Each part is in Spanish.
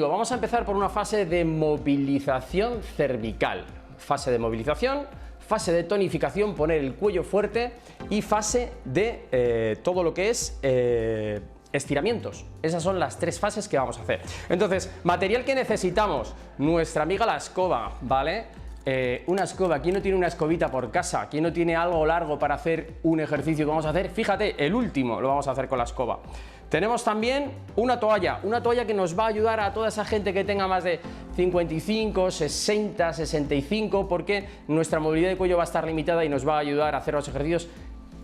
Vamos a empezar por una fase de movilización cervical. Fase de movilización, fase de tonificación, poner el cuello fuerte y fase de todo lo que es estiramientos. Esas son las tres fases que vamos a hacer. Entonces, material que necesitamos, nuestra amiga la escoba, ¿vale? Una escoba. ¿Quién no tiene una escobita por casa? ¿Quién no tiene algo largo para hacer un ejercicio que vamos a hacer? Fíjate, el último lo vamos a hacer con la escoba. Tenemos también una toalla que nos va a ayudar a toda esa gente que tenga más de 55, 60, 65, porque nuestra movilidad de cuello va a estar limitada y nos va a ayudar a hacer los ejercicios,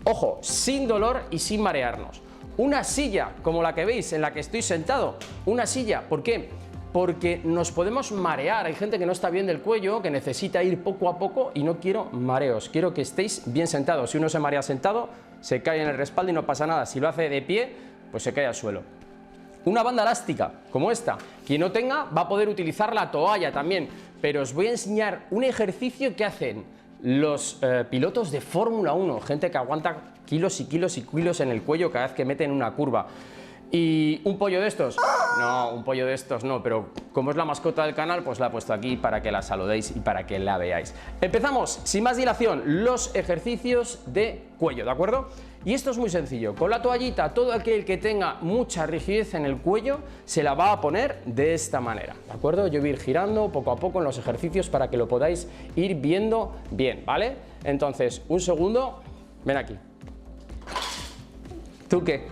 ojo, sin dolor y sin marearnos. Una silla, como la que veis, en la que estoy sentado, una silla, ¿por qué? Porque nos podemos marear, hay gente que no está bien del cuello, que necesita ir poco a poco y no quiero mareos, quiero que estéis bien sentados. Si uno se marea sentado, se cae en el respaldo y no pasa nada. Si lo hace de pie, pues se cae al suelo. Una banda elástica, como esta, quien no tenga va a poder utilizar la toalla también, pero os voy a enseñar un ejercicio que hacen los pilotos de Fórmula 1, gente que aguanta kilos y kilos y kilos en el cuello cada vez que meten una curva. ¿Y un pollo de estos? No, un pollo de estos no, pero como es la mascota del canal, pues la he puesto aquí para que la saludéis y para que la veáis. Empezamos, sin más dilación, los ejercicios de cuello, ¿de acuerdo? Y esto es muy sencillo, con la toallita, todo aquel que tenga mucha rigidez en el cuello se la va a poner de esta manera, ¿de acuerdo? Yo voy a ir girando poco a poco en los ejercicios para que lo podáis ir viendo bien, ¿vale? Entonces, un segundo, ven aquí. ¿Tú qué?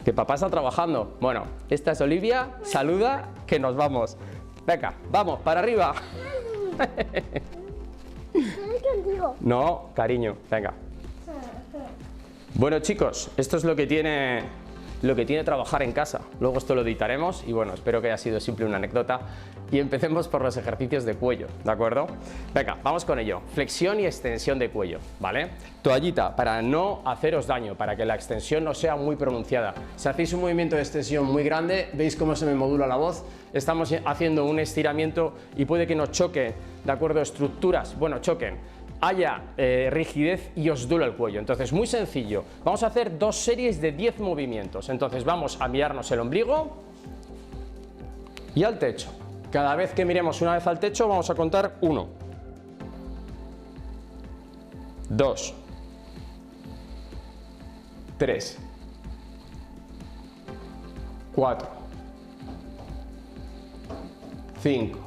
Que papá está trabajando. Bueno, esta es Olivia, saluda, que nos vamos. Venga, vamos, para arriba. No, cariño, venga. Bueno, chicos, esto es lo que tiene trabajar en casa. Luego esto lo editaremos y bueno, espero que haya sido simple una anécdota. Y empecemos por los ejercicios de cuello, ¿de acuerdo? Venga, vamos con ello. Flexión y extensión de cuello, ¿vale? Toallita, para no haceros daño, para que la extensión no sea muy pronunciada. Si hacéis un movimiento de extensión muy grande, veis cómo se me modula la voz. Estamos haciendo un estiramiento y puede que nos choque, ¿de acuerdo? Estructuras, bueno, choquen. Haya rigidez y os duele el cuello. Entonces, muy sencillo. Vamos a hacer dos series de 10 movimientos. Entonces, vamos a mirarnos el ombligo y al techo. Cada vez que miremos una vez al techo, vamos a contar 1, 2, 3, 4, 5,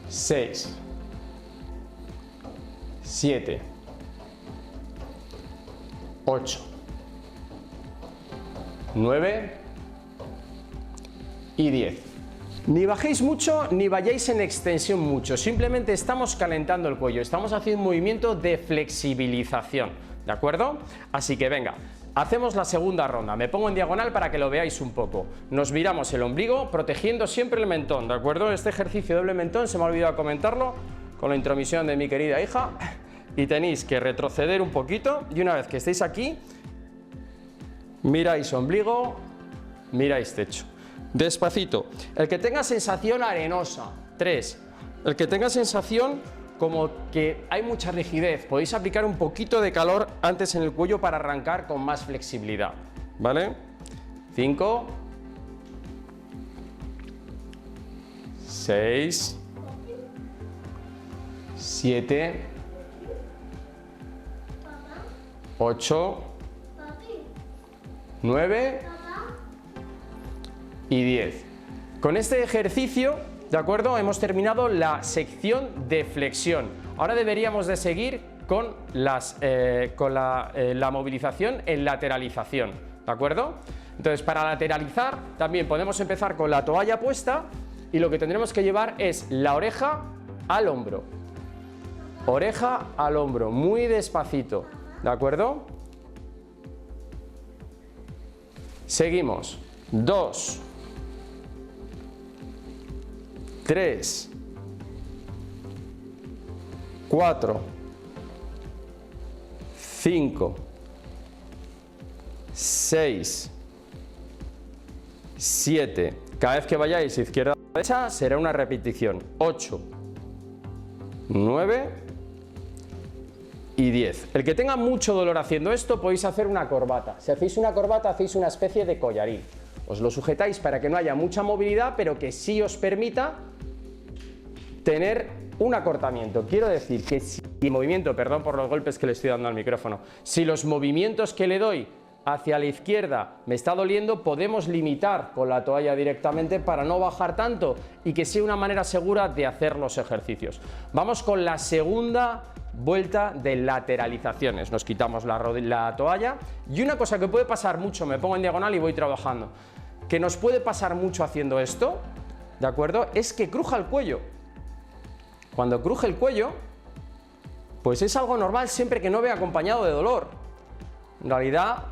6, 7, 8, 9 y 10. Ni bajéis mucho ni vayáis en extensión mucho, simplemente estamos calentando el cuello, estamos haciendo un movimiento de flexibilización, ¿de acuerdo? Así que venga, hacemos la segunda ronda, me pongo en diagonal para que lo veáis un poco. Nos miramos el ombligo protegiendo siempre el mentón, ¿de acuerdo? Este ejercicio doble mentón, se me ha olvidado comentarlo con la intromisión de mi querida hija, y tenéis que retroceder un poquito y una vez que estéis aquí, miráis ombligo, miráis techo. Despacito. El que tenga sensación arenosa, 3. El que tenga sensación como que hay mucha rigidez, podéis aplicar un poquito de calor antes en el cuello para arrancar con más flexibilidad, ¿vale? 5, 6, 7, 8, 9 y 10. Con este ejercicio, ¿de acuerdo? Hemos terminado la sección de flexión. Ahora deberíamos de seguir con la movilización en lateralización, ¿de acuerdo? Entonces, para lateralizar también podemos empezar con la toalla puesta y lo que tendremos que llevar es la oreja al hombro. Oreja al hombro, muy despacito, ¿de acuerdo? Seguimos. 2, 3, 4, 5, 6, 7. Cada vez que vayáis izquierda a derecha será una repetición. 8, 9 y 10. El que tenga mucho dolor haciendo esto, podéis hacer una corbata. Si hacéis una corbata, hacéis una especie de collarín. os lo sujetáis para que no haya mucha movilidad, pero que sí os permita tener un acortamiento. Quiero decir que si el movimiento, perdón por los golpes que le estoy dando al micrófono, si los movimientos que le doy hacia la izquierda me está doliendo, podemos limitar con la toalla directamente para no bajar tanto y que sea una manera segura de hacer los ejercicios. Vamos con la segunda vuelta de lateralizaciones. Nos quitamos la toalla y una cosa que puede pasar mucho, me pongo en diagonal y voy trabajando, que nos puede pasar mucho haciendo esto, ¿de acuerdo? Es que cruja el cuello. Cuando cruje el cuello, pues es algo normal siempre que no vea acompañado de dolor. En realidad,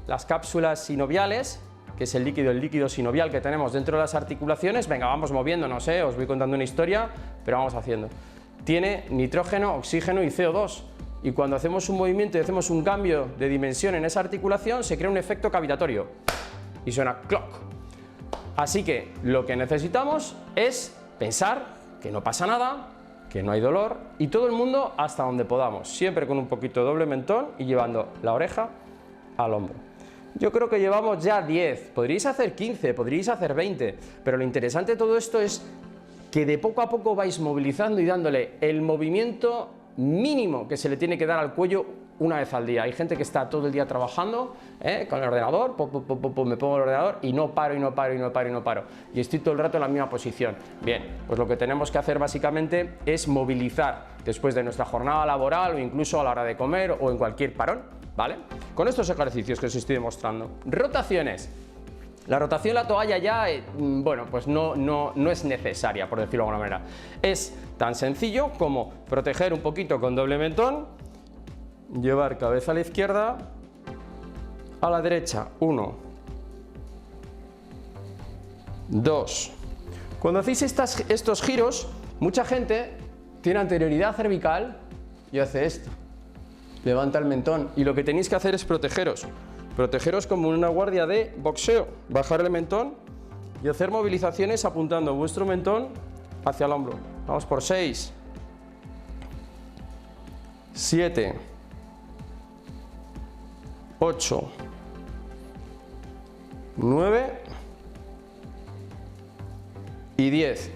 las cápsulas sinoviales, que es el líquido sinovial que tenemos dentro de las articulaciones, venga, vamos moviéndonos, os voy contando una historia, pero vamos haciendo. Tiene nitrógeno, oxígeno y CO2. Y cuando hacemos un movimiento y hacemos un cambio de dimensión en esa articulación, se crea un efecto cavitatorio y suena clock. Así que lo que necesitamos es pensar que no pasa nada, que no hay dolor y todo el mundo hasta donde podamos, siempre con un poquito de doble mentón y llevando la oreja al hombro. Yo creo que llevamos ya 10, podríais hacer 15, podríais hacer 20, pero lo interesante de todo esto es que de poco a poco vais movilizando y dándole el movimiento mínimo que se le tiene que dar al cuello una vez al día. Hay gente que está todo el día trabajando con el ordenador, me pongo el ordenador y no paro, y no paro, y no paro, y no paro. Y estoy todo el rato en la misma posición. Bien, pues lo que tenemos que hacer básicamente es movilizar después de nuestra jornada laboral o incluso a la hora de comer o en cualquier parón, ¿vale? Con estos ejercicios que os estoy demostrando. Rotaciones. La rotación de la toalla ya, bueno, pues no es necesaria, por decirlo de alguna manera. Es tan sencillo como proteger un poquito con doble mentón, llevar cabeza a la izquierda, a la derecha, 1, 2. Cuando hacéis estos giros, mucha gente tiene anterioridad cervical y hace esto. Levanta el mentón y lo que tenéis que hacer es protegeros. Protegeros como una guardia de boxeo, bajar el mentón y hacer movilizaciones apuntando vuestro mentón hacia el hombro. Vamos por 6, 7, 8, 9 y 10.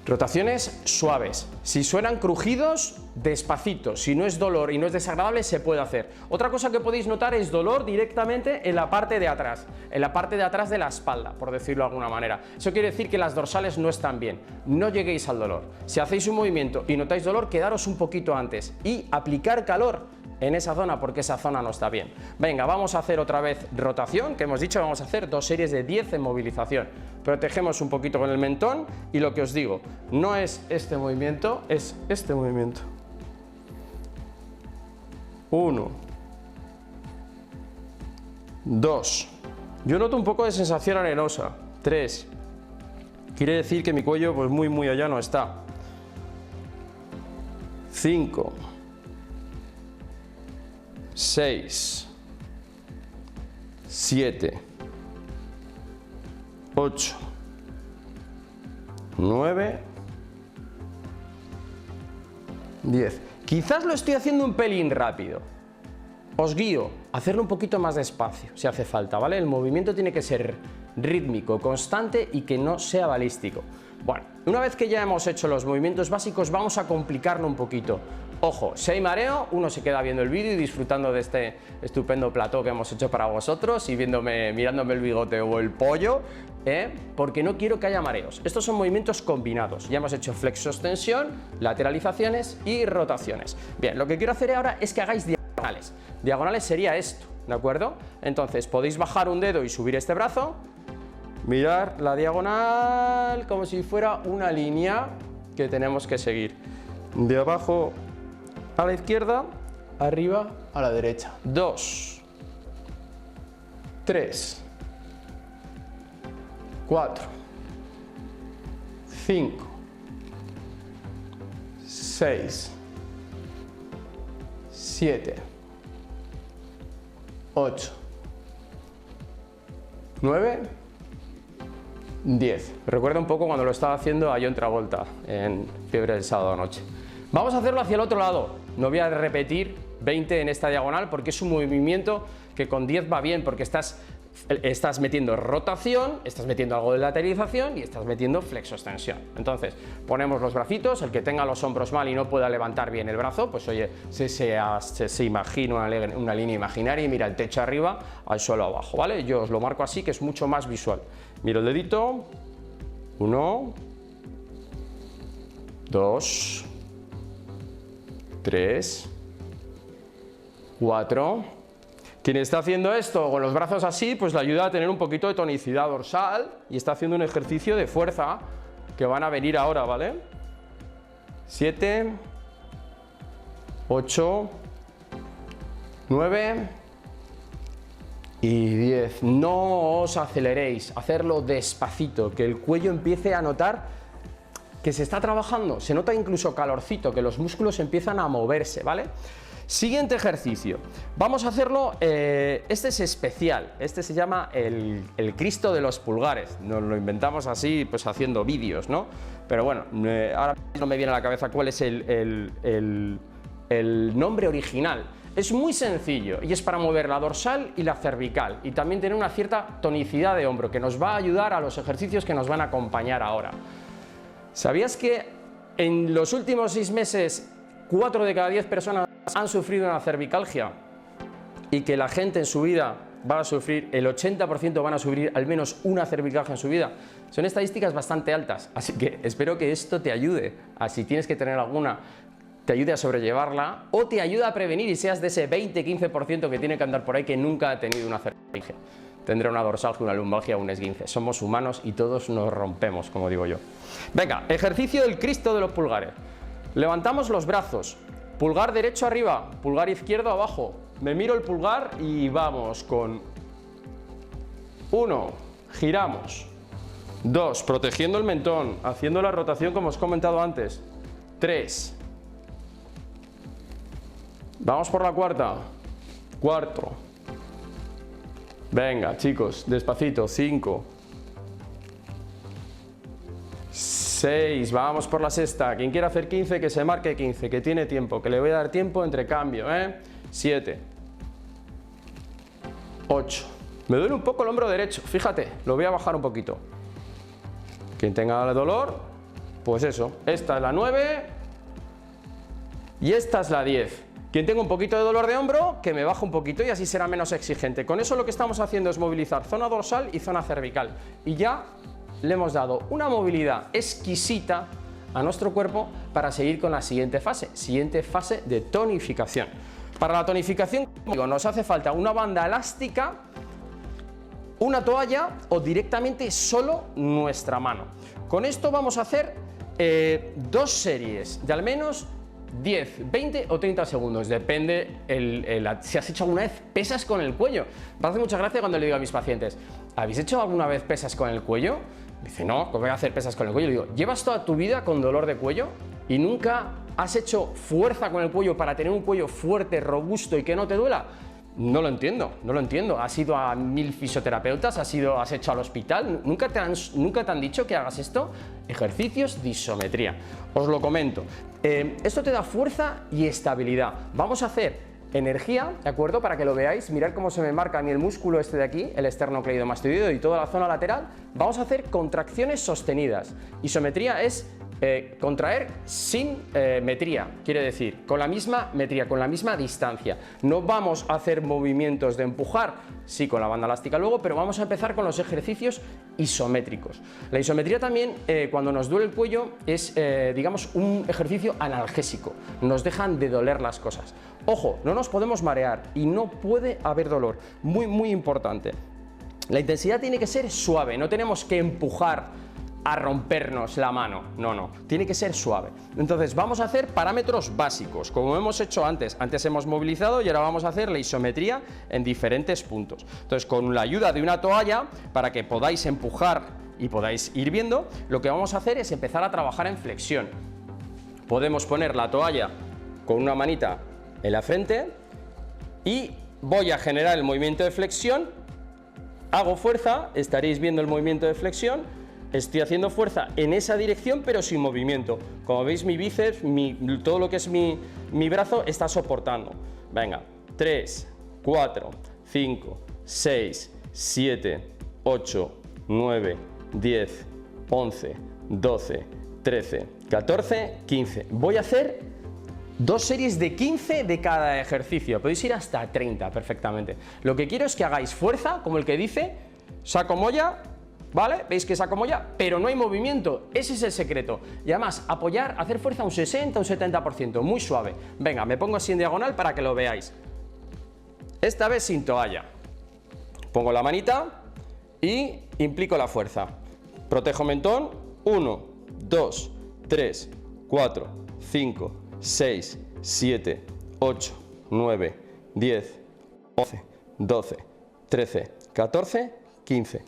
Rotaciones suaves. Si suenan crujidos, despacito. Si no es dolor y no es desagradable, se puede hacer. Otra cosa que podéis notar es dolor directamente en la parte de atrás, de la espalda, por decirlo de alguna manera. Eso quiere decir que las dorsales no están bien. No lleguéis al dolor. Si hacéis un movimiento y notáis dolor, quedaros un poquito antes y aplicar calor en esa zona porque esa zona no está bien. Venga, vamos a hacer otra vez rotación, que hemos dicho, vamos a hacer 2 series de 10 en movilización. Protegemos un poquito con el mentón y lo que os digo, no es este movimiento, es este movimiento. 1, 2. Yo noto un poco de sensación arenosa. 3. Quiere decir que mi cuello pues muy allá no está. 5. 6, 7, 8, 9, 10. Quizás lo estoy haciendo un pelín rápido. Os guío a hacerlo un poquito más despacio si hace falta, ¿vale? El movimiento tiene que ser rítmico, constante y que no sea balístico. Bueno, una vez que ya hemos hecho los movimientos básicos, vamos a complicarlo un poquito. Ojo, si hay mareo, uno se queda viendo el vídeo y disfrutando de este estupendo plató que hemos hecho para vosotros y mirándome el bigote o el pollo, porque no quiero que haya mareos. Estos son movimientos combinados. Ya hemos hecho flexo-extensión, lateralizaciones y rotaciones. Bien, lo que quiero hacer ahora es que hagáis diagonales. Diagonales sería esto, ¿de acuerdo? Entonces podéis bajar un dedo y subir este brazo, mirar la diagonal como si fuera una línea que tenemos que seguir. De abajo a la izquierda, arriba a la derecha. 2, 3, 4, 5, 6, 7, 8, 9, 10. Recuerda un poco cuando lo estaba haciendo a John Travolta en Fiebre del sábado noche. Vamos a hacerlo hacia el otro lado. No voy a repetir 20 en esta diagonal porque es un movimiento que con 10 va bien, porque estás estás metiendo rotación, estás metiendo algo de lateralización y estás metiendo flexoextensión. Entonces, ponemos los bracitos, el que tenga los hombros mal y no pueda levantar bien el brazo, pues oye, se imagina una línea imaginaria y mira el techo arriba al suelo abajo, ¿vale? Yo os lo marco así, que es mucho más visual. Miro el dedito, 1, 2, 3, 4. Quien está haciendo esto con los brazos así, pues le ayuda a tener un poquito de tonicidad dorsal y está haciendo un ejercicio de fuerza que van a venir ahora, ¿vale? 7, 8, 9 y 10. No os aceleréis, hacerlo despacito, que el cuello empiece a notar que se está trabajando, se nota incluso calorcito, que los músculos empiezan a moverse, ¿vale? Siguiente ejercicio, vamos a hacerlo, este es especial, este se llama el Cristo de los pulgares, nos lo inventamos así, pues haciendo vídeos, ¿no? Pero bueno, ahora no me viene a la cabeza cuál es el nombre original. Es muy sencillo y es para mover la dorsal y la cervical y también tener una cierta tonicidad de hombro que nos va a ayudar a los ejercicios que nos van a acompañar ahora. ¿Sabías que en los últimos 6 meses 4 de cada 10 personas han sufrido una cervicalgia y que la gente en su vida va a sufrir, el 80% van a sufrir al menos una cervicalgia en su vida? Son estadísticas bastante altas, así que espero que esto te ayude a, si tienes que tener alguna, te ayude a sobrellevarla o te ayude a prevenir y seas de ese 20-15% que tiene que andar por ahí que nunca ha tenido una cervicalgia. Tendrá una dorsalgia, una lumbalgia o un esguince. Somos humanos y todos nos rompemos, como digo yo. Venga, ejercicio del Cristo de los pulgares. Levantamos los brazos, pulgar derecho arriba, pulgar izquierdo abajo. Me miro el pulgar y vamos con 1, giramos. 2, protegiendo el mentón, haciendo la rotación como os he comentado antes. 3. Vamos por la cuarta. 4. Venga, chicos, despacito. 5. 6. Vamos por la sexta. Quien quiera hacer 15, que se marque 15, que tiene tiempo, que le voy a dar tiempo entre cambio, 7. 8. Me duele un poco el hombro derecho, fíjate, lo voy a bajar un poquito. Quien tenga dolor, pues eso. Esta es la 9 y esta es la 10. Quien tenga un poquito de dolor de hombro, que me baje un poquito y así será menos exigente. Con eso lo que estamos haciendo es movilizar zona dorsal y zona cervical. Y ya le hemos dado una movilidad exquisita a nuestro cuerpo para seguir con la siguiente fase de tonificación. Para la tonificación, como digo, nos hace falta una banda elástica, una toalla o directamente solo nuestra mano. Con esto vamos a hacer 2 series de al menos 10, 20 o 30 segundos, depende si has hecho alguna vez pesas con el cuello. Me hace mucha gracia cuando le digo a mis pacientes, ¿habéis hecho alguna vez pesas con el cuello? Dice, no, ¿cómo voy a hacer pesas con el cuello? Le digo, ¿llevas toda tu vida con dolor de cuello y nunca has hecho fuerza con el cuello para tener un cuello fuerte, robusto y que no te duela? No lo entiendo, no lo entiendo. ¿Has ido a 1000 fisioterapeutas? ¿Has hecho al hospital? ¿Nunca te han dicho que hagas esto? Ejercicios de isometría. Os lo comento. Esto te da fuerza y estabilidad. Vamos a hacer energía, ¿de acuerdo? Para que lo veáis, mirad cómo se me marca a mí el músculo este de aquí, el esternocleidomastoideo y toda la zona lateral. Vamos a hacer contracciones sostenidas. Isometría es contraer sin metría, quiere decir, con la misma metría, con la misma distancia. No vamos a hacer movimientos de empujar, sí con la banda elástica luego, pero vamos a empezar con los ejercicios isométricos. La isometría también, cuando nos duele el cuello, es, digamos, un ejercicio analgésico. Nos dejan de doler las cosas. Ojo, no nos podemos marear y no puede haber dolor. Muy, muy importante. La intensidad tiene que ser suave, no tenemos que empujar a rompernos la mano, no, tiene que ser suave. Entonces vamos a hacer parámetros básicos, como hemos hecho antes hemos movilizado y ahora vamos a hacer la isometría en diferentes puntos. Entonces con la ayuda de una toalla, para que podáis empujar y podáis ir viendo, lo que vamos a hacer es empezar a trabajar en flexión. Podemos poner la toalla con una manita en la frente y voy a generar el movimiento de flexión, hago fuerza, estaréis viendo el movimiento de flexión. Estoy haciendo fuerza en esa dirección pero sin movimiento. Como veis, mi bíceps, todo lo que es mi brazo está soportando. Venga, 3, 4, 5, 6, 7, 8, 9, 10, 11, 12, 13, 14, 15. Voy a hacer 2 series de 15 de cada ejercicio. Podéis ir hasta 30 perfectamente. Lo que quiero es que hagáis fuerza, como el que dice, saco molla, ¿vale? ¿Veis que saco molla? Pero no hay movimiento. Ese es el secreto. Y además, apoyar, hacer fuerza un 60, un 70%, muy suave. Venga, me pongo así en diagonal para que lo veáis. Esta vez sin toalla. Pongo la manita y implico la fuerza. Protejo mentón. 1, 2, 3, 4, 5, 6, 7, 8, 9, 10, 11, 12, 13, 14, 15.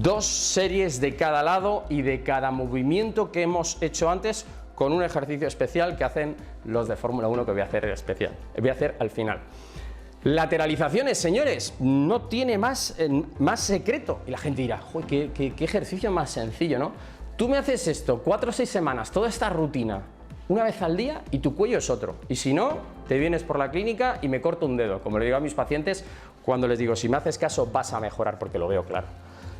2 series de cada lado y de cada movimiento que hemos hecho antes con un ejercicio especial que hacen los de Fórmula 1 que voy a hacer especial. Voy a hacer al final. Lateralizaciones, señores, no tiene más secreto. Y la gente dirá, qué ejercicio más sencillo, ¿no? Tú me haces esto 4 o 6 semanas, toda esta rutina, una vez al día y tu cuello es otro. Y si no, te vienes por la clínica y me corto un dedo, como le digo a mis pacientes cuando les digo, si me haces caso vas a mejorar porque lo veo claro.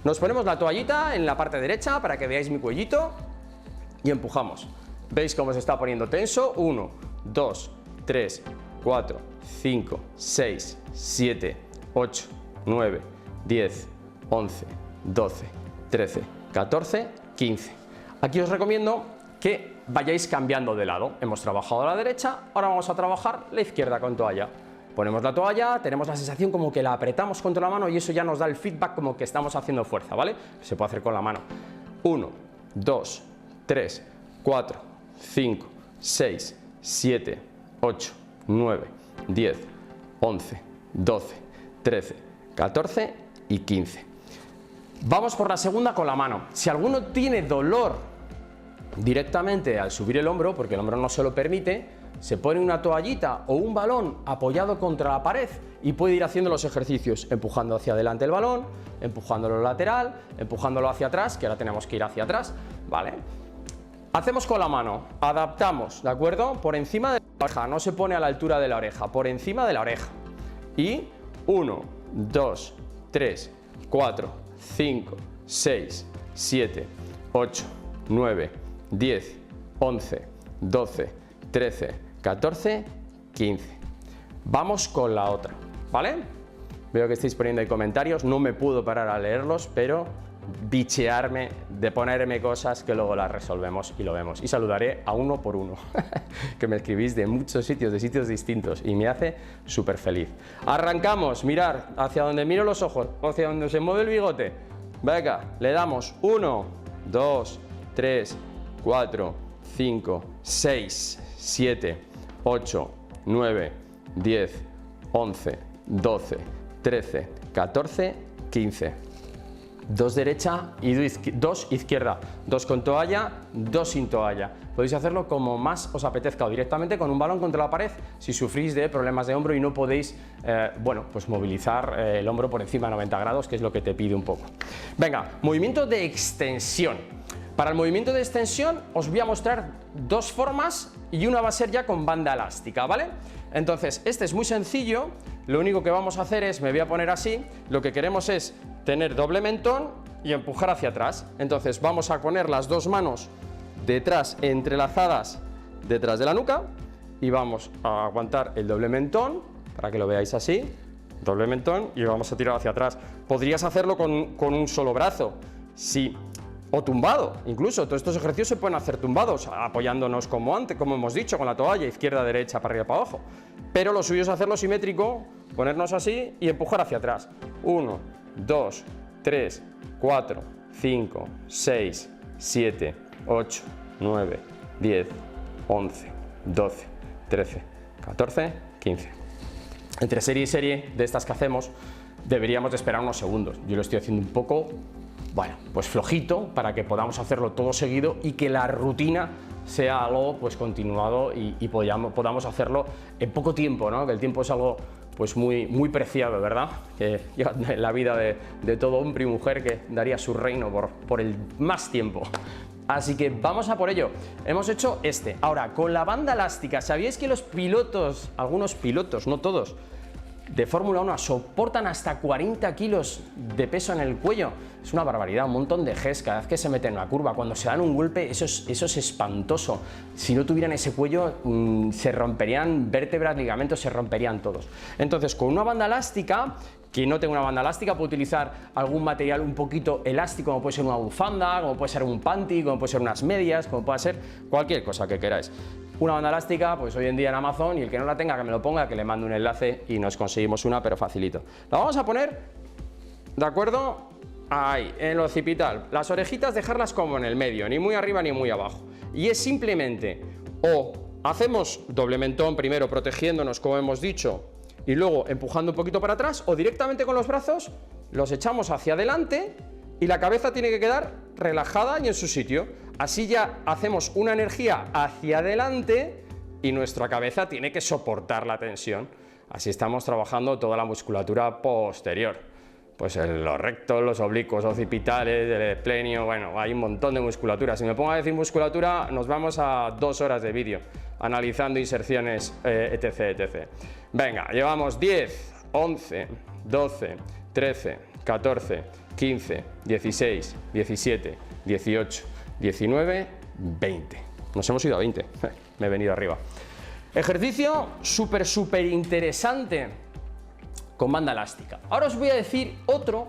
Nos ponemos la toallita en la parte derecha para que veáis mi cuellito y empujamos. ¿Veis cómo se está poniendo tenso? 1, 2, 3, 4, 5, 6, 7, 8, 9, 10, 11, 12, 13, 14, 15. Aquí os recomiendo que vayáis cambiando de lado. Hemos trabajado a la derecha, ahora vamos a trabajar la izquierda con toalla. Ponemos la toalla, tenemos la sensación como que la apretamos contra la mano y eso ya nos da el feedback como que estamos haciendo fuerza, ¿vale? Se puede hacer con la mano. 1, 2, 3, 4, 5, 6, 7, 8, 9, 10, 11, 12, 13, 14 y 15. Vamos por la segunda con la mano. Si alguno tiene dolor directamente al subir el hombro, porque el hombro no se lo permite, se pone una toallita o un balón apoyado contra la pared y puede ir haciendo los ejercicios, empujando hacia adelante el balón, empujándolo lateral, empujándolo hacia atrás, que ahora tenemos que ir hacia atrás, ¿vale? Hacemos con la mano, adaptamos, ¿de acuerdo? Por encima de la oreja, no se pone a la altura de la oreja, por encima de la oreja. Y 1, 2, 3, 4, 5, 6, 7, 8, 9, 10, 11, 12, 13, 14, 15. Vamos con la otra, ¿vale? Veo que estáis poniendo ahí comentarios, no me puedo parar a leerlos, pero bichearme, de ponerme cosas que luego las resolvemos y lo vemos. Y saludaré a uno por uno, que me escribís de muchos sitios, de sitios distintos y me hace súper feliz. Arrancamos, mirar hacia donde miro los ojos, hacia donde se mueve el bigote. Venga, le damos 1, 2, 3, 4, 5, 6, 7, 8, 9, 10, 11, 12, 13, 14, 15. 2 derecha y 2 izquierda, 2 con toalla, 2 sin toalla. Podéis hacerlo como más os apetezca o directamente con un balón contra la pared si sufrís de problemas de hombro y no podéis pues movilizar el hombro por encima de 90 grados, que es lo que te pide un poco. Venga, movimiento de extensión. Para el movimiento de extensión os voy a mostrar 2 formas y una va a ser ya con banda elástica, ¿vale? Entonces, este es muy sencillo, lo único que vamos a hacer es, me voy a poner así, lo que queremos es tener doble mentón y empujar hacia atrás. Entonces vamos a poner las 2 manos detrás, entrelazadas detrás de la nuca y vamos a aguantar el doble mentón, para que lo veáis así, doble mentón y vamos a tirar hacia atrás. Podrías hacerlo con un solo brazo, sí. O tumbado, incluso todos estos ejercicios se pueden hacer tumbados, apoyándonos como antes, como hemos dicho, con la toalla, izquierda, derecha, para arriba, para abajo. Pero lo suyo es hacerlo simétrico, ponernos así y empujar hacia atrás. 1, 2, 3, 4, 5, 6, 7, 8, 9, 10, 11, 12, 13, 14, 15. Entre serie y serie de estas que hacemos deberíamos de esperar unos segundos. Yo lo estoy haciendo un poco, bueno, pues flojito para que podamos hacerlo todo seguido y que la rutina sea algo pues continuado y podamos hacerlo en poco tiempo, ¿no? Que el tiempo es algo pues muy preciado, ¿verdad? Que en la vida de todo hombre y mujer que daría su reino por el más tiempo. Así que vamos a por ello. Hemos hecho Ahora, con la banda elástica, ¿sabíais que los pilotos, algunos pilotos, no todos, de Fórmula 1 soportan hasta 40 kilos de peso en el cuello. Es una barbaridad, un montón de Gs cada vez que se meten en una curva. Cuando se dan un golpe, eso es espantoso. Si no tuvieran ese cuello, se romperían vértebras, ligamentos, se romperían todos. Entonces, con una banda elástica, quien no tenga una banda elástica puede utilizar algún material un poquito elástico, como puede ser una bufanda, como puede ser un panty, como puede ser unas medias, como puede ser cualquier cosa que queráis. Una banda elástica, pues hoy en día en Amazon, y el que no la tenga que me lo ponga, que le mando un enlace y nos conseguimos una, pero facilito. La vamos a poner, ¿de acuerdo? Ahí, en el occipital. Las orejitas dejarlas como en el medio, ni muy arriba ni muy abajo. Y es simplemente, o hacemos doble mentón primero protegiéndonos, como hemos dicho, y luego empujando un poquito para atrás, o directamente con los brazos los echamos hacia adelante y la cabeza tiene que quedar relajada y en su sitio. Así ya hacemos una energía hacia adelante y nuestra cabeza tiene que soportar la tensión. Así estamos trabajando toda la musculatura posterior. Pues los rectos, los oblicuos, occipitales, el esplenio, bueno, hay un montón de musculatura. Si me pongo a decir musculatura, nos vamos a 2 horas de vídeo analizando inserciones, etc, etc. Venga, llevamos 10, 11, 12, 13, 14, 15, 16, 17, 18, 19, 20. Nos hemos ido a 20, me he venido arriba. Ejercicio súper interesante con banda elástica. Ahora os voy a decir otro,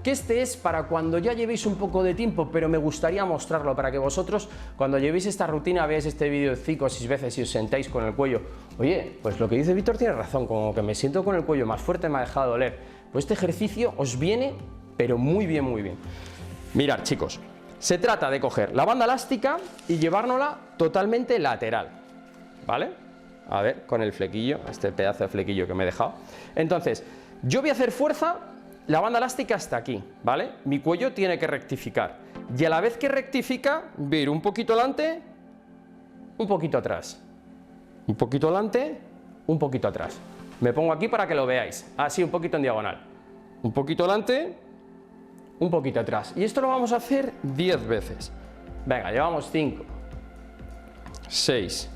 que este es para cuando ya llevéis un poco de tiempo, pero me gustaría mostrarlo para que vosotros, cuando llevéis esta rutina, veáis este vídeo 5 o 6 veces y os sentáis con el cuello. Oye, pues lo que dice Víctor tiene razón, como que me siento con el cuello más fuerte, me ha dejado doler. Pues este ejercicio os viene, pero muy bien, muy bien. Mirad, chicos, se trata de coger la banda elástica y llevárnosla totalmente lateral, ¿vale? A ver, con el flequillo, este pedazo de flequillo que me he dejado. Entonces, yo voy a hacer fuerza, la banda elástica está aquí, ¿vale? Mi cuello tiene que rectificar. Y a la vez que rectifica, voy a ir un poquito adelante, un poquito atrás. Un poquito adelante, un poquito atrás. Me pongo aquí para que lo veáis. Así, un poquito en diagonal. Un poquito adelante, un poquito atrás. Y esto lo vamos a hacer 10 veces. Venga, llevamos 5, 6,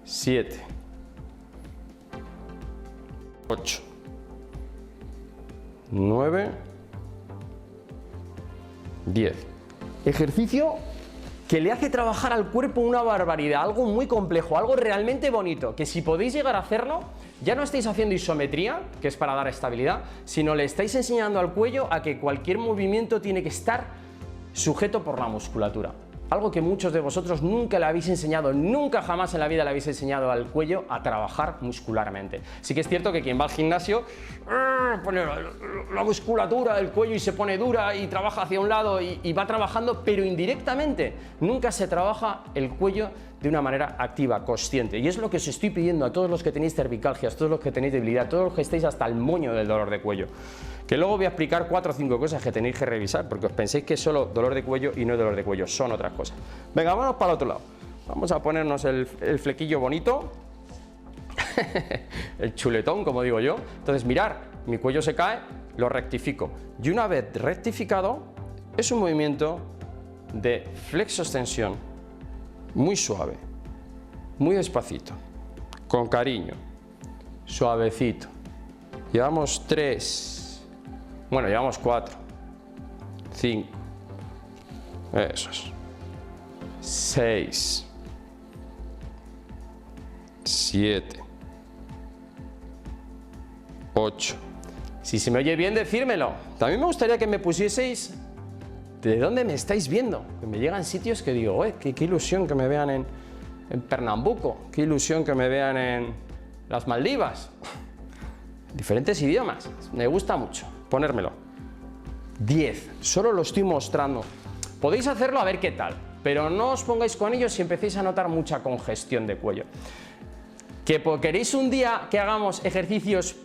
7, 8, 9, 10. Ejercicio que le hace trabajar al cuerpo una barbaridad, algo muy complejo, algo realmente bonito, que si podéis llegar a hacerlo, ya no estáis haciendo isometría, que es para dar estabilidad, sino le estáis enseñando al cuello a que cualquier movimiento tiene que estar sujeto por la musculatura. Algo que muchos de vosotros nunca le habéis enseñado, nunca jamás en la vida le habéis enseñado al cuello a trabajar muscularmente. Sí que es cierto que quien va al gimnasio pone la musculatura del cuello y se pone dura y trabaja hacia un lado y va trabajando, pero indirectamente. Nunca se trabaja el cuello de una manera activa, consciente. Y es lo que os estoy pidiendo a todos los que tenéis cervicalgias, todos los que tenéis debilidad, todos los que estáis hasta el moño del dolor de cuello. Que luego voy a explicar 4 o 5 cosas que tenéis que revisar, porque os penséis que es solo dolor de cuello y no es dolor de cuello, son otras cosas. Venga, vámonos para el otro lado. Vamos a ponernos el flequillo bonito, el chuletón, como digo yo. Entonces, mirar, mi cuello se cae, lo rectifico. Y una vez rectificado, es un movimiento de flexo-extensión, muy suave, muy despacito, con cariño, suavecito. Llevamos 3. Bueno, llevamos 4, 5, eso es, 6, 7, 8. Si se me oye bien, decírmelo. También me gustaría que me pusieseis de dónde me estáis viendo. Que me llegan sitios que digo, qué ilusión que me vean en Pernambuco, qué ilusión que me vean en las Maldivas. Diferentes idiomas, me gusta mucho. Ponérmelo. 10, solo lo estoy mostrando. Podéis hacerlo a ver qué tal, pero no os pongáis con ellos si empecéis a notar mucha congestión de cuello. ¿Que queréis un día que hagamos ejercicios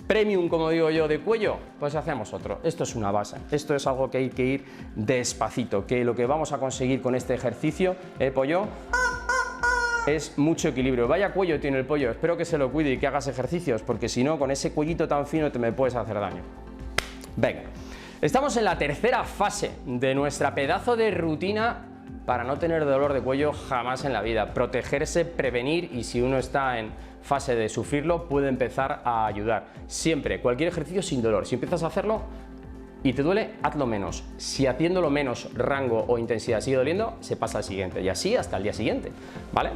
premium, como digo yo, de cuello? Pues hacemos otro. Esto es una base, esto es algo que hay que ir despacito, que lo que vamos a conseguir con este ejercicio, pollo, es mucho equilibrio. Vaya cuello tiene el pollo, espero que se lo cuide y que hagas ejercicios, porque si no, con ese cuellito tan fino te me puedes hacer daño. Venga, estamos en la tercera fase de nuestra pedazo de rutina para no tener dolor de cuello jamás en la vida. Protegerse, prevenir, y si uno está en fase de sufrirlo, puede empezar a ayudar. Siempre, cualquier ejercicio sin dolor. Si empiezas a hacerlo y te duele, hazlo menos. Si haciéndolo menos rango o intensidad sigue doliendo, se pasa al siguiente, y así hasta el día siguiente, ¿vale?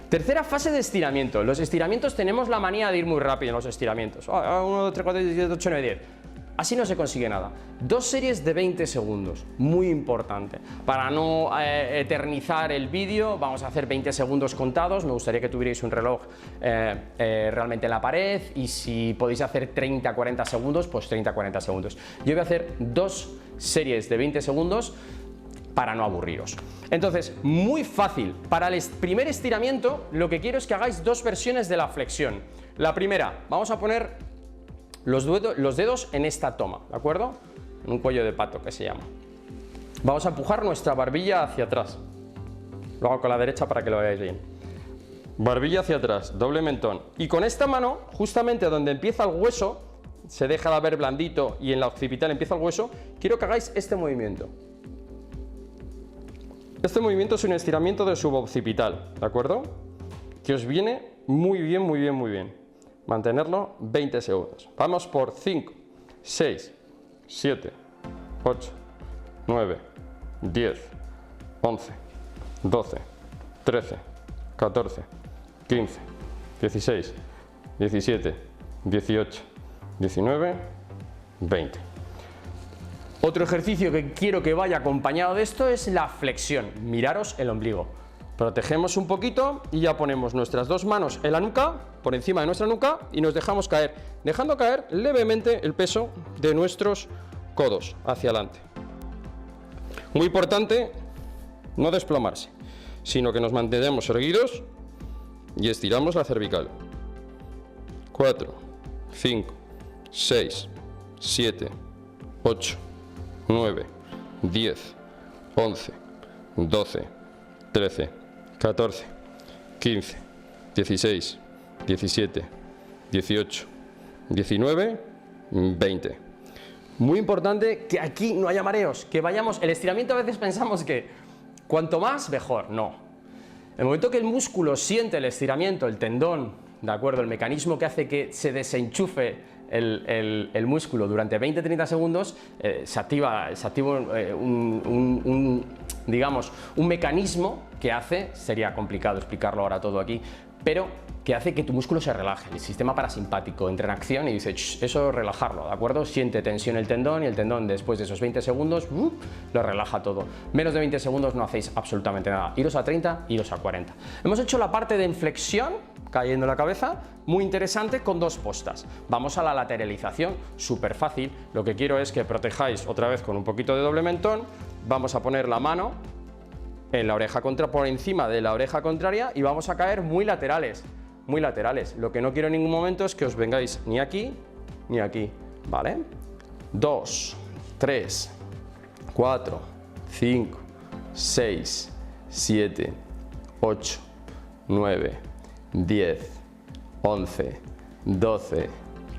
Tercera fase de estiramiento. Los estiramientos tenemos la manía de ir muy rápido en los estiramientos. 1, 2, 3, 4, 5, 6, 7, 8, 9, 10. Así no se consigue nada. 2 series de 20 segundos, muy importante. Para no eternizar el vídeo, vamos a hacer 20 segundos contados. Me gustaría que tuvierais un reloj realmente en la pared, y si podéis hacer 30-40 segundos, pues 30-40 segundos. Yo voy a hacer 2 series de 20 segundos para no aburriros. Entonces, muy fácil. Para el primer estiramiento, lo que quiero es que hagáis 2 versiones de la flexión. La primera, vamos a poner los dedos en esta toma, ¿de acuerdo? En un cuello de pato, que se llama. Vamos a empujar nuestra barbilla hacia atrás. Lo hago con la derecha para que lo veáis bien. Barbilla hacia atrás, doble mentón. Y con esta mano, justamente donde empieza el hueso, se deja de ver blandito y en la occipital empieza el hueso, quiero que hagáis este movimiento. Este movimiento es un estiramiento de suboccipital, ¿de acuerdo? Que os viene muy bien, muy bien, muy bien. Mantenerlo 20 segundos. Vamos por 5, 6, 7, 8, 9, 10, 11, 12, 13, 14, 15, 16, 17, 18, 19, 20. Otro ejercicio que quiero que vaya acompañado de esto es la flexión. Miraros el ombligo. Protegemos un poquito y ya ponemos nuestras 2 manos en la nuca, por encima de nuestra nuca, y nos dejamos caer, dejando caer levemente el peso de nuestros codos hacia adelante. Muy importante no desplomarse, sino que nos mantenemos erguidos y estiramos la cervical. 4, 5, 6, 7, 8, 9, 10, 11, 12, 13, 14, 15, 16, 17, 18, 19, 20. Muy importante que aquí no haya mareos, que vayamos. El estiramiento a veces pensamos que cuanto más, mejor. No. El momento que el músculo siente el estiramiento, el tendón, ¿de acuerdo? El mecanismo que hace que se desenchufe el músculo durante 20-30 segundos, se activa digamos, un mecanismo que hace, sería complicado explicarlo ahora todo aquí, pero que hace que tu músculo se relaje. El sistema parasimpático entra en acción y dice, eso relajarlo, ¿de acuerdo? Siente tensión el tendón, y el tendón después de esos 20 segundos lo relaja todo. Menos de 20 segundos no hacéis absolutamente nada. Iros a 30, iros a 40. Hemos hecho la parte de inflexión, cayendo la cabeza, muy interesante, con 2 postas. Vamos a la lateralización, súper fácil. Lo que quiero es que protejáis otra vez con un poquito de doble mentón. Vamos a poner la mano en la oreja por encima de la oreja contraria y vamos a caer muy laterales, muy laterales. Lo que no quiero en ningún momento es que os vengáis ni aquí ni aquí, ¿vale? 2, 3, 4, 5, 6, 7, 8, 9, 10, 11, 12,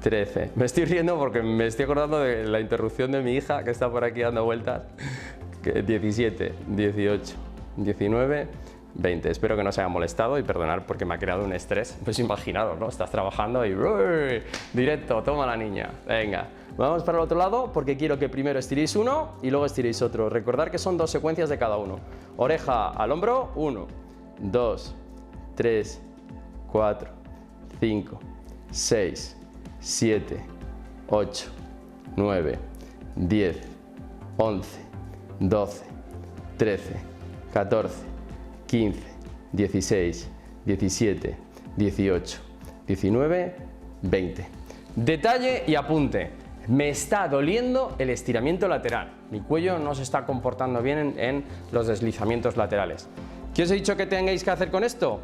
13. Me estoy riendo porque me estoy acordando de la interrupción de mi hija que está por aquí dando vueltas. 17, 18, 19, 20. Espero que no se haya molestado y perdonar porque me ha creado un estrés. Pues imaginaros, ¿no? Estás trabajando y directo, toma la niña. Venga, vamos para el otro lado porque quiero que primero estiréis uno y luego estiréis otro. Recordad que son 2 secuencias de cada uno. Oreja al hombro, 1, 2, 3, 4, 5, 6, 7, 8, 9, 10, 11, 12, 13, 14, 15, 16, 17, 18, 19, 20. Detalle y apunte. Me está doliendo el estiramiento lateral. Mi cuello no se está comportando bien en los deslizamientos laterales. ¿Qué os he dicho que tengáis que hacer con esto?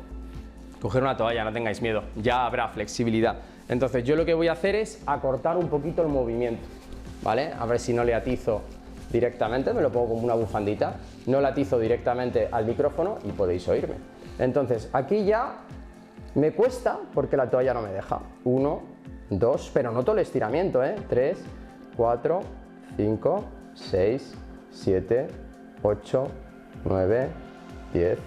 Coger una toalla, no tengáis miedo. Ya habrá flexibilidad. Entonces yo lo que voy a hacer es acortar un poquito el movimiento, ¿vale? A ver si no le atizo directamente, me lo pongo como una bufandita, no le atizo directamente al micrófono y podéis oírme. Entonces aquí ya me cuesta porque la toalla no me deja. 1, 2, pero noto el estiramiento, 3, 4, 5, 6, 7, 8, 9, 10,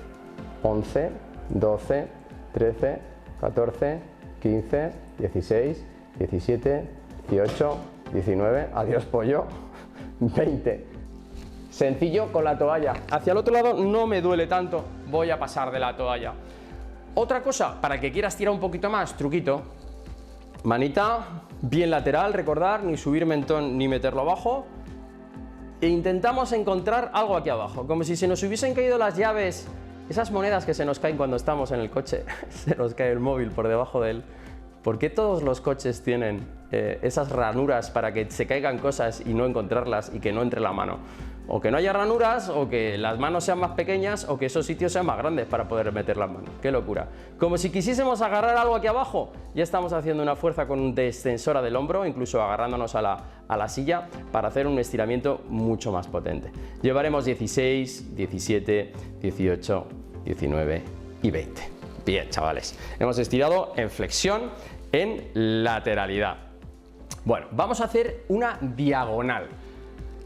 11, 12, 13, 14, 15, 16, 17, 18, 19, adiós pollo, 20. Sencillo con la toalla. Hacia el otro lado no me duele tanto, voy a pasar de la toalla. Otra cosa, para que quieras tirar un poquito más, truquito. Manita bien lateral, recordar, ni subir mentón ni meterlo abajo. E intentamos encontrar algo aquí abajo, como si se nos hubiesen caído las llaves, esas monedas que se nos caen cuando estamos en el coche, se nos cae el móvil por debajo de él. ¿Por qué todos los coches tienen esas ranuras para que se caigan cosas y no encontrarlas y que no entre la mano? O que no haya ranuras, o que las manos sean más pequeñas, o que esos sitios sean más grandes para poder meter las manos. ¡Qué locura! Como si quisiésemos agarrar algo aquí abajo, ya estamos haciendo una fuerza con un descensora del hombro, incluso agarrándonos a la silla, para hacer un estiramiento mucho más potente. Llevaremos 16, 17, 18, 19 y 20. Bien, chavales, hemos estirado en flexión, en lateralidad. Bueno, vamos a hacer una diagonal.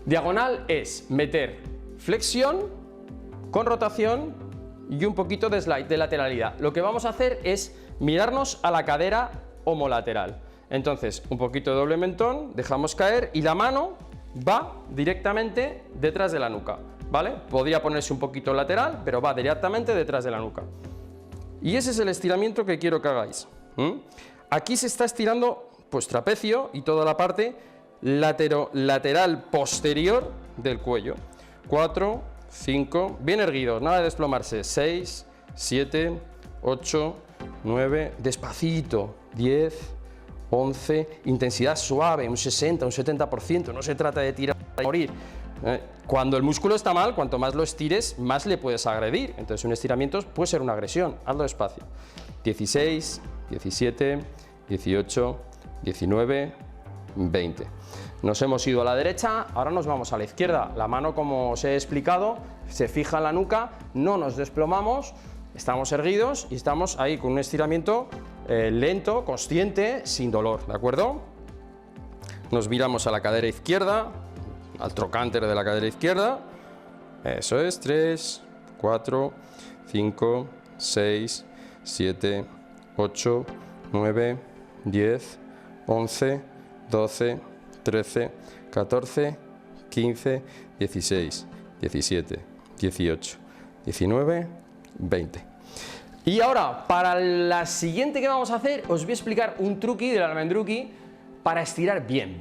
Diagonal es meter flexión con rotación y un poquito de slide, de lateralidad. Lo que vamos a hacer es mirarnos a la cadera homolateral. Entonces, un poquito de doble mentón, dejamos caer y la mano va directamente detrás de la nuca, ¿vale? Podría ponerse un poquito lateral, pero va directamente detrás de la nuca. Y ese es el estiramiento que quiero que hagáis. Aquí se está estirando pues trapecio y toda la parte lateral posterior del cuello. 4, 5, bien erguidos, nada de desplomarse. 6, 7, 8, 9, despacito. 10, 11, intensidad suave, un 60, un 70%, no se trata de tirar a morir. Cuando el músculo está mal, cuanto más lo estires, más le puedes agredir. Entonces un estiramiento puede ser una agresión, hazlo despacio. 16, 17, 18, 19, 20. Nos hemos ido a la derecha, ahora nos vamos a la izquierda. La mano, como os he explicado, se fija en la nuca, no nos desplomamos, estamos erguidos y estamos ahí con un estiramiento lento, consciente, sin dolor, ¿de acuerdo? Nos miramos a la cadera izquierda, al trocánter de la cadera izquierda. Eso es, 3, 4, 5, 6, 7, 8, 9, 10, 11, 12, 13, 14, 15, 16, 17, 18, 19, 20. Y ahora, para la siguiente que vamos a hacer, os voy a explicar un truqui del almendruqui para estirar bien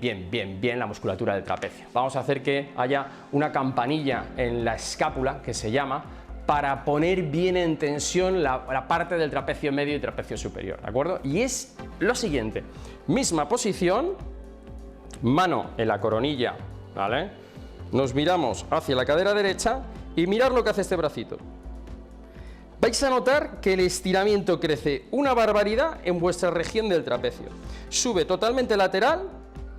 la musculatura del trapecio. Vamos a hacer que haya una campanilla en la escápula, que se llama, para poner bien en tensión la parte del trapecio medio y trapecio superior, ¿de acuerdo? Y es lo siguiente, misma posición, mano en la coronilla, ¿vale? Nos miramos hacia la cadera derecha y mirad lo que hace este bracito. Vais a notar que el estiramiento crece una barbaridad en vuestra región del trapecio. Sube totalmente lateral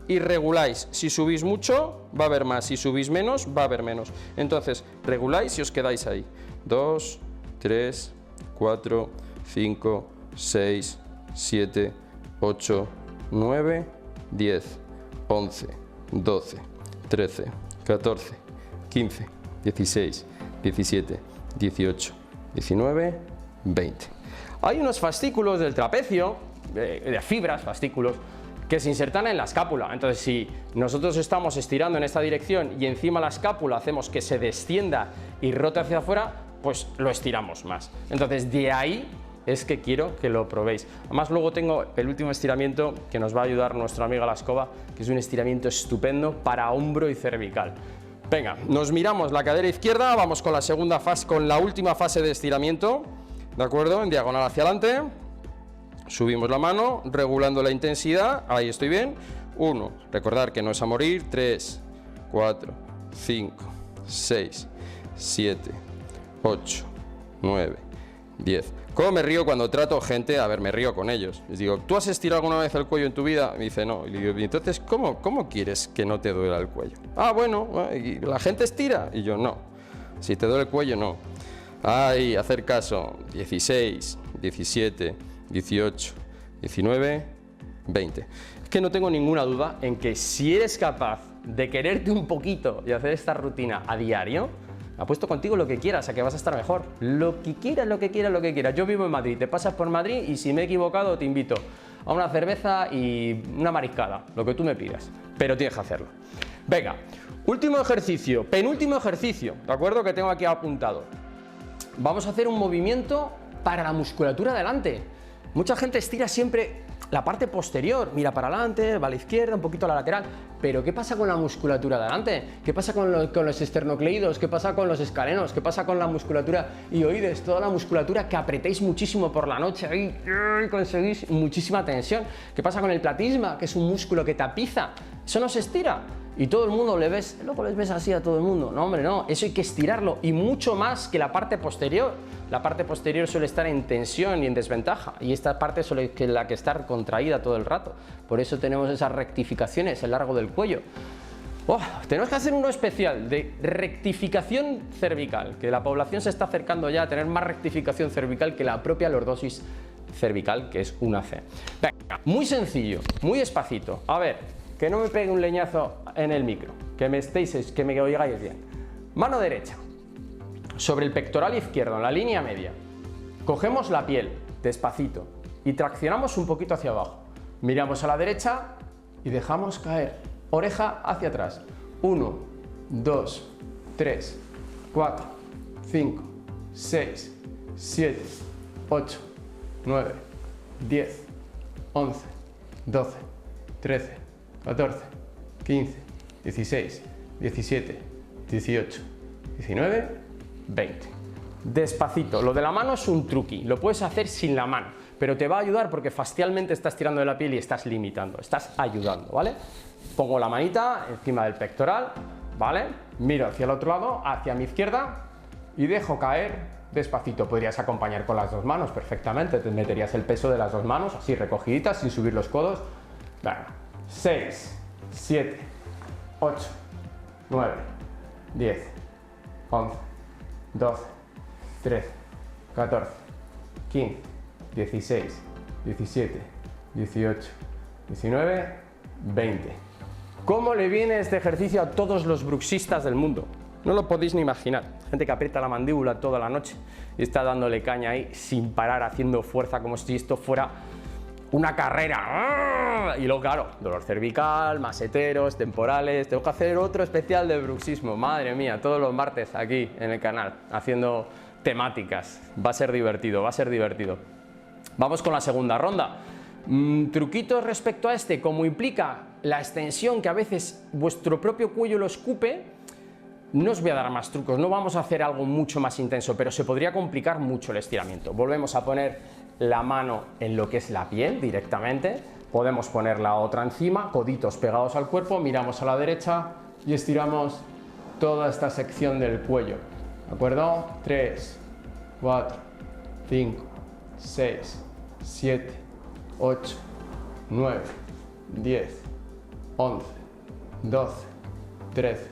y reguláis. Si subís mucho, va a haber más. Si subís menos, va a haber menos. Entonces, reguláis y os quedáis ahí. 2, 3, 4, 5, 6, 7, 8, 9, 10, 11, 12, 13, 14, 15, 16, 17, 18, 19, 20. Hay unos fascículos del trapecio, de fibras, fascículos, que se insertan en la escápula. Entonces, si nosotros estamos estirando en esta dirección y encima la escápula hacemos que se descienda y rote hacia afuera, pues lo estiramos más. Entonces, de ahí es que quiero que lo probéis. Además, luego tengo el último estiramiento que nos va a ayudar nuestra amiga la escoba, que es un estiramiento estupendo para hombro y cervical. Venga, nos miramos la cadera izquierda, vamos con la segunda fase, con la última fase de estiramiento, ¿de acuerdo? En diagonal hacia adelante, subimos la mano, regulando la intensidad, ahí estoy bien. 1, recordar que no es a morir, 3, 4, 5, 6, 7, 8, 9, 10. ¿Cómo me río cuando trato gente? A ver, me río con ellos. Les digo, ¿tú has estirado alguna vez el cuello en tu vida? Me dice, no. Y le digo, entonces, ¿cómo quieres que no te duela el cuello? Ah, bueno, ¿y la gente estira? Y yo, no. Si te duele el cuello, no. Ay, hacer caso. 16, 17, 18, 19, 20. Es que no tengo ninguna duda en que si eres capaz de quererte un poquito y hacer esta rutina a diario, Apuesto contigo lo que quieras, a que vas a estar mejor. Lo que quieras, lo que quieras, lo que quieras. Yo vivo en Madrid, te pasas por Madrid y si me he equivocado te invito a una cerveza y una mariscada, lo que tú me pidas. Pero tienes que hacerlo. Venga, último ejercicio, penúltimo ejercicio, ¿de acuerdo? Que tengo aquí apuntado. Vamos a hacer un movimiento para la musculatura delante. Mucha gente estira siempre la parte posterior, mira para adelante, va a la izquierda, un poquito a la lateral, pero ¿qué pasa con la musculatura de delante? ¿Qué pasa con los esternocleidos? ¿Qué pasa con los escalenos? ¿Qué pasa con la musculatura ioides? Toda la musculatura que apretéis muchísimo por la noche, ahí conseguís muchísima tensión. ¿Qué pasa con el platisma, que es un músculo que tapiza? Eso no se estira. Y todo el mundo le ves, luego les ves así a todo el mundo. No, hombre, no, eso hay que estirarlo y mucho más que la parte posterior. La parte posterior suele estar en tensión y en desventaja y esta parte suele la que estar contraída todo el rato. Por eso tenemos esas rectificaciones a lo largo del cuello. Tenemos que hacer uno especial de rectificación cervical, que la población se está acercando ya a tener más rectificación cervical que la propia lordosis cervical, que es una C. Venga, muy sencillo, muy despacito. A ver. Que no me pegue un leñazo en el micro, que me oigáis bien. Mano derecha, sobre el pectoral izquierdo, en la línea media. Cogemos la piel, despacito, y traccionamos un poquito hacia abajo. Miramos a la derecha y dejamos caer, oreja hacia atrás. 1, 2, 3, 4, 5, 6, 7, 8, 9, 10, 11, 12, 13, 14, 15, 16, 17, 18, 19, 20. Despacito. Lo de la mano es un truqui, lo puedes hacer sin la mano, pero te va a ayudar porque facialmente estás tirando de la piel y estás limitando, estás ayudando, ¿vale? Pongo la manita encima del pectoral, ¿vale? Miro hacia el otro lado, hacia mi izquierda y dejo caer despacito. Podrías acompañar con las dos manos perfectamente, te meterías el peso de las dos manos así recogiditas sin subir los codos. Venga. 6, 7, 8, 9, 10, 11, 12, 13, 14, 15, 16, 17, 18, 19, 20. ¿Cómo le viene este ejercicio a todos los bruxistas del mundo? No lo podéis ni imaginar. Gente que aprieta la mandíbula toda la noche y está dándole caña ahí sin parar, haciendo fuerza como si esto fuera una carrera. Y luego, claro, dolor cervical, maseteros, temporales. Tengo que hacer otro especial de bruxismo. Madre mía, todos los martes aquí en el canal, haciendo temáticas. Va a ser divertido, va a ser divertido. Vamos con la segunda ronda. Truquitos respecto a este, como implica la extensión que a veces vuestro propio cuello lo escupe, no os voy a dar más trucos, no vamos a hacer algo mucho más intenso, pero se podría complicar mucho el estiramiento. Volvemos a poner la mano en lo que es la piel directamente, podemos poner la otra encima, coditos pegados al cuerpo, miramos a la derecha y estiramos toda esta sección del cuello, ¿de acuerdo? 3, 4, 5, 6, 7, 8, 9, 10, 11, 12, 13,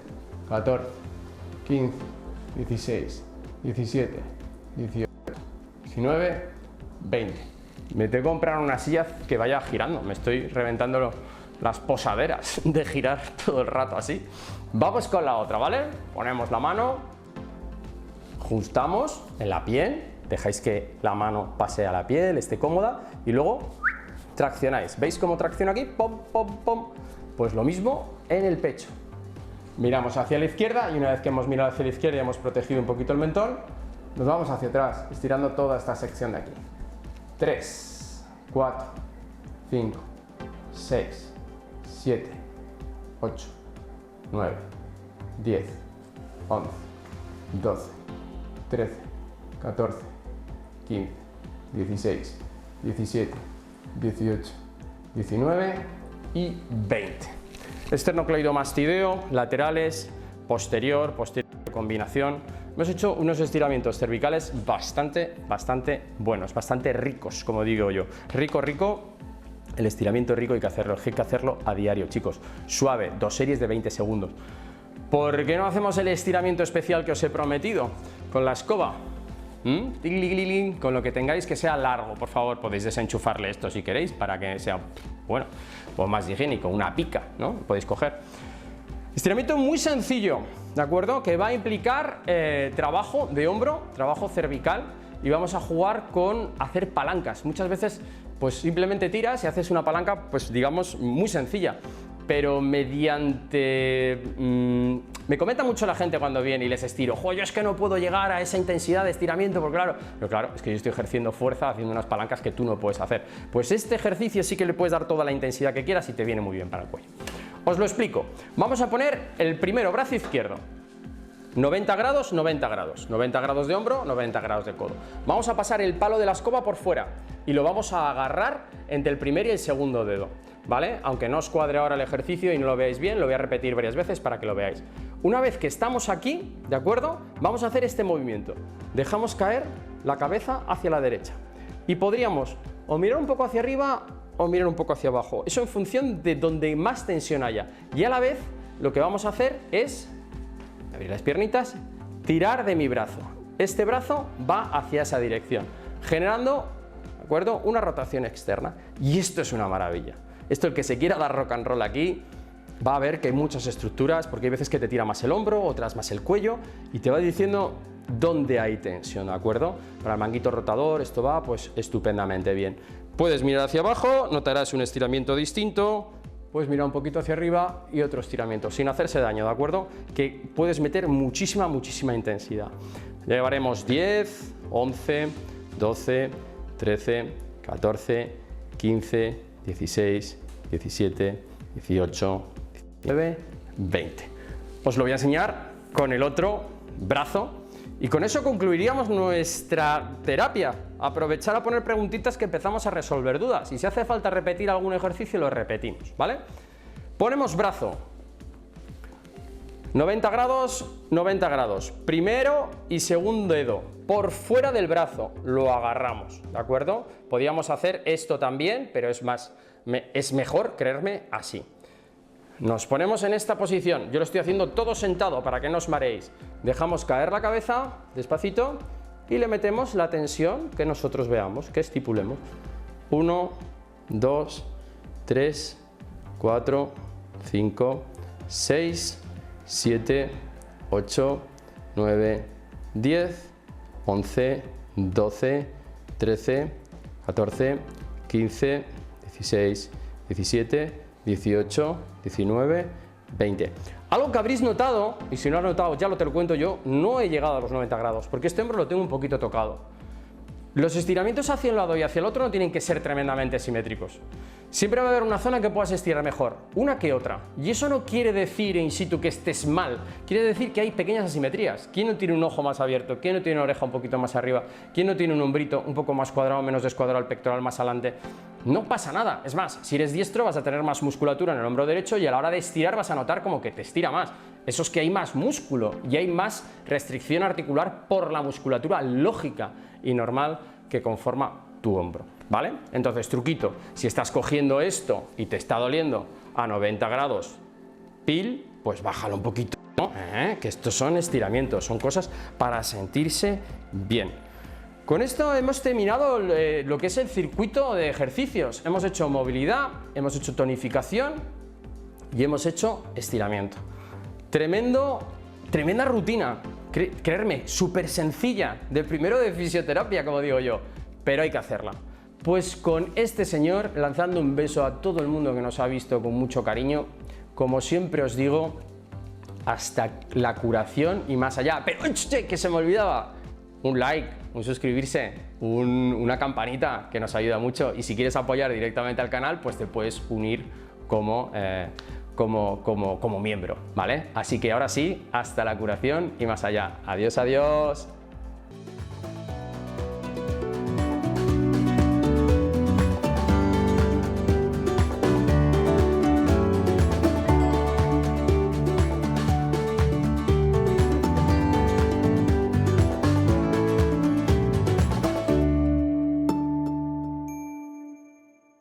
14, 15, 16, 17, 18, 19, 20. Me tengo que comprar una silla que vaya girando, me estoy reventando las posaderas de girar todo el rato así. Vamos con la otra, ¿vale? Ponemos la mano, ajustamos en la piel, dejáis que la mano pase a la piel, esté cómoda y luego traccionáis. ¿Veis cómo tracciono aquí? Pom, pom, pom. Pues lo mismo en el pecho. Miramos hacia la izquierda y una vez que hemos mirado hacia la izquierda y hemos protegido un poquito el mentón, nos vamos hacia atrás, estirando toda esta sección de aquí. 3, 4, 5, 6, 7, 8, 9, 10, 11, 12, 13, 14, 15, 16, 17, 18, 19 y 20. Esternocleidomastideo, laterales, posterior combinación. Hemos hecho unos estiramientos cervicales bastante buenos, bastante ricos, como digo yo. Rico, el estiramiento rico hay que hacerlo a diario, chicos. Suave, 2 series de 20 segundos. ¿Por qué no hacemos el estiramiento especial que os he prometido con la escoba? Con lo que tengáis que sea largo, por favor, podéis desenchufarle esto si queréis para que sea, bueno, pues más higiénico, una pica, ¿no? Podéis coger. Estiramiento muy sencillo. ¿de acuerdo? Que va a implicar trabajo de hombro, trabajo cervical, y vamos a jugar con hacer palancas. Muchas veces pues simplemente tiras y haces una palanca, pues digamos, muy sencilla, pero mediante... me comenta mucho la gente cuando viene y les estiro, jo, yo es que no puedo llegar a esa intensidad de estiramiento, porque claro, pero claro, es que yo estoy ejerciendo fuerza haciendo unas palancas que tú no puedes hacer. Pues este ejercicio sí que le puedes dar toda la intensidad que quieras y te viene muy bien para el cuello. Os lo explico. Vamos a poner el primero, brazo izquierdo. 90 grados, 90 grados. 90 grados de hombro, 90 grados de codo. Vamos a pasar el palo de la escoba por fuera y lo vamos a agarrar entre el primer y el segundo dedo, ¿vale? Aunque no os cuadre ahora el ejercicio y no lo veáis bien, lo voy a repetir varias veces para que lo veáis. Una vez que estamos aquí, ¿de acuerdo? Vamos a hacer este movimiento. Dejamos caer la cabeza hacia la derecha y podríamos o mirar un poco hacia arriba o mirar un poco hacia abajo. Eso en función de donde más tensión haya. Y a la vez lo que vamos a hacer es abrir las piernitas, tirar de mi brazo. Este brazo va hacia esa dirección, generando, ¿de acuerdo?, una rotación externa. Y esto es una maravilla. Esto, el que se quiera dar rock and roll aquí, va a ver que hay muchas estructuras, porque hay veces que te tira más el hombro, otras más el cuello, y te va diciendo dónde hay tensión, ¿de acuerdo? Para el manguito rotador esto va pues estupendamente bien. Puedes mirar hacia abajo, notarás un estiramiento distinto. Puedes mirar un poquito hacia arriba y otro estiramiento, sin hacerse daño, ¿de acuerdo? Que puedes meter muchísima intensidad. Llevaremos 10, 11, 12, 13, 14, 15, 16, 17, 18, 19, 20. Os lo voy a enseñar con el otro brazo y con eso concluiríamos nuestra terapia. Aprovechar a poner preguntitas que empezamos a resolver dudas. Y si hace falta repetir algún ejercicio, lo repetimos, ¿vale? Ponemos brazo. 90 grados, 90 grados. Primero y segundo dedo. Por fuera del brazo. Lo agarramos, ¿de acuerdo? Podríamos hacer esto también, pero es mejor creerme así. Nos ponemos en esta posición. Yo lo estoy haciendo todo sentado para que no os mareéis. Dejamos caer la cabeza despacito y le metemos la tensión que nosotros veamos, que estipulemos. 1, 2, 3, 4, 5, 6, 7, 8, 9, 10, 11, 12, 13, 14, 15, 16, 17, 18, 19, 20. Algo que habréis notado, y si no lo has notado ya te lo cuento yo, no he llegado a los 90 grados, porque este hombro lo tengo un poquito tocado. Los estiramientos hacia un lado y hacia el otro no tienen que ser tremendamente simétricos. Siempre va a haber una zona que puedas estirar mejor, una que otra. Y eso no quiere decir in situ que estés mal, quiere decir que hay pequeñas asimetrías. ¿Quién no tiene un ojo más abierto? ¿Quién no tiene una oreja un poquito más arriba? ¿Quién no tiene un hombrito un poco más cuadrado, menos descuadrado, el pectoral más adelante? No pasa nada. Es más, si eres diestro vas a tener más musculatura en el hombro derecho y a la hora de estirar vas a notar como que te estira más. Eso es que hay más músculo y hay más restricción articular por la musculatura lógica y normal que conforma tu hombro, ¿vale? Entonces, truquito, si estás cogiendo esto y te está doliendo a 90 grados pil, pues bájalo un poquito, ¿no? Que estos son estiramientos, son cosas para sentirse bien. Con esto hemos terminado lo que es el circuito de ejercicios. Hemos hecho movilidad, hemos hecho tonificación y hemos hecho estiramiento. Tremenda rutina, creerme, súper sencilla, de primero de fisioterapia, como digo yo, pero hay que hacerla. Pues con este señor, lanzando un beso a todo el mundo que nos ha visto con mucho cariño, como siempre os digo, hasta la curación y más allá. Pero que se me olvidaba, un like, un suscribirse, una campanita que nos ayuda mucho, y si quieres apoyar directamente al canal, pues te puedes unir como miembro, ¿vale? Así que ahora sí, hasta la curación y más allá. Adiós, adiós.